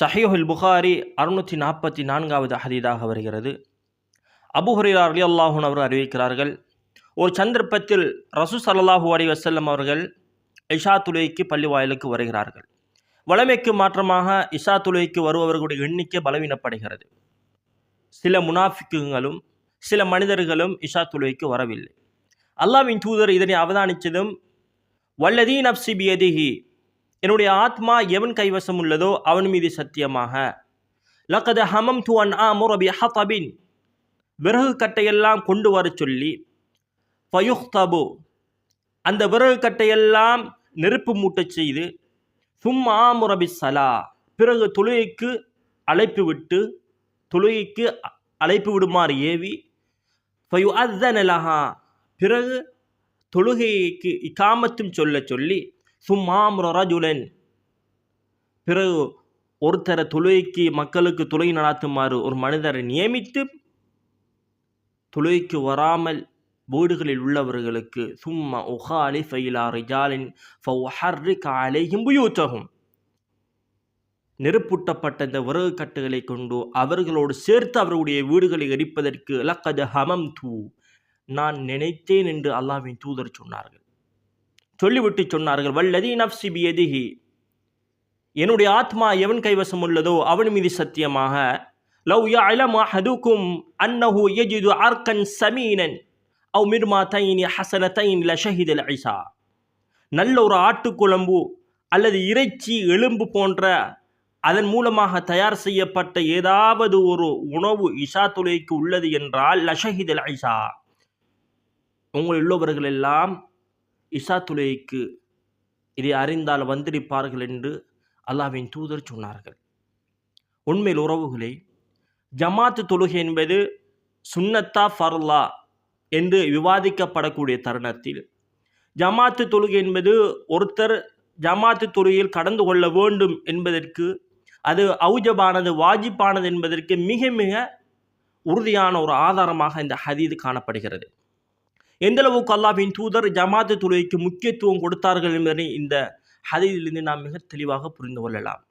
சஹீஹுல் புகாரி 644வது ஹதீஸாக வருகிறது. அபூ ஹுரைரா ரலியல்லாஹு அன்ஹு அவர்கள் அறிவிக்கிறார்கள், ஒரு சந்தர்ப்பத்தில் ரசூல் ஸல்லல்லாஹு அலைஹி வஸல்லம் அவர்கள் இஷா தொழுகைக்கு பள்ளி வாயிலுக்கு வருகிறார்கள். வழமைக்கு மாற்றமாக இஷா தொழுகைக்கு வருபவர்களுடைய எண்ணிக்கை பலவீனப்படுகிறது. சில முனாஃபிக்குகளும் சில மனிதர்களும் இஷா தொழுகைக்கு வரவில்லை. அல்லாஹ்வின் தூதர் இதனை அவதானித்ததும், வல்லதீ நஃப்ஸி பியதிஹி, என்னுடைய ஆத்மா எவன் கைவசம் உள்ளதோ அவன் மீது சத்தியமாக, லகத் ஹமம்து அன் ஆமுர பிஹதபின், விறகு கட்டையெல்லாம் கொண்டு வர சொல்லி, ஃபயுஹ்தபு, அந்த விறகு கட்டையெல்லாம் நெருப்பு மூட்டச் செய்து, சும்மா ஆமுர பிஸ்ஸலா, பிறகு தொழுகைக்கு அழைப்பு விடுமாறு ஏவி, ஃபயுஅzzன லஹா, பிறகு தொழுகைக்கு இகாமத்தும் சொல்லி, சும்மாமுர ரஜுலன், பிறகு ஒருத்தர தொழுகைக்கு மக்களுக்கு தொழுகை நடாத்துமாறு ஒரு மனிதரை நியமித்து, தொழுகைக்கு வராமல் வீடுகளில் உள்ளவர்களுக்கு சும்மா உகாலிஃப இலா ரிஜாலின் ஃபஉஹர்ரிக அலைஹிம் புயூத்தஹும், நெருப்பூட்டப்பட்ட இந்த விறகு கட்டுகளை கொண்டு அவர்களோடு சேர்த்து அவர்களுடைய வீடுகளை எரிப்பதற்கு லக்கத் ஹமம்து, நான் நினைத்தேன் என்று அல்லாஹ்வின் தூதர் சொன்னார்கள். சொல்லிவிட்டு சொன்னார்கள், வல்லதீ நஃப்ஸி பியதிஹி, என்னுடைய ஆத்மா எவன் கைவசம் உள்ளதோ அவன் மீது சத்தியமாக, லவ் யஅலமு அஹதுக்கும் அன்னஹு யஜிது அர்கன் ஸமீனன் அவ் மிர்மாதைனி ஹஸனதைன் லஷஹிதல் இஷா, நல்ல ஒரு ஆட்டுக்குழம்பு அல்லது இறைச்சி எலும்பு போன்ற அதன் மூலமாக தயார் செய்யப்பட்ட ஏதாவது ஒரு உணவு இஷா தொழுகைக்கு உள்ளது என்றால் லஷஹிதல் இஷா, உங்கள் உள்ளவர்கள் எல்லாம் இஷா தொழுகைக்கு இதை அறிந்தால் வந்திருப்பார்கள் என்று அல்லாஹ்வின் தூதர் சொன்னார்கள். உண்மையில் உறவுகளே, ஜமாத்து தொழுகை என்பது சுன்னத்தா ஃபர்லா என்று விவாதிக்கப்படக்கூடிய தருணத்தில், ஜமாத்து தொழுகை என்பது ஒருத்தர் ஜமாத்து தொழுகையில் கடந்து கொள்ள வேண்டும் என்பதற்கு, அது அவுஜபானது வாஜிப்பானது என்பதற்கு மிக மிக உறுதியான ஒரு ஆதாரமாக இந்த ஹதீது காணப்படுகிறது. எந்தளவுக்கு அல்லாஹ்வின் தூதர் ஜமாத்து தொழுகைக்கு முக்கியத்துவம் கொடுத்தார்கள் என்பதை இந்த ஹதீஸிலிருந்து நாம் மிக தெளிவாக புரிந்து கொள்ளலாம்.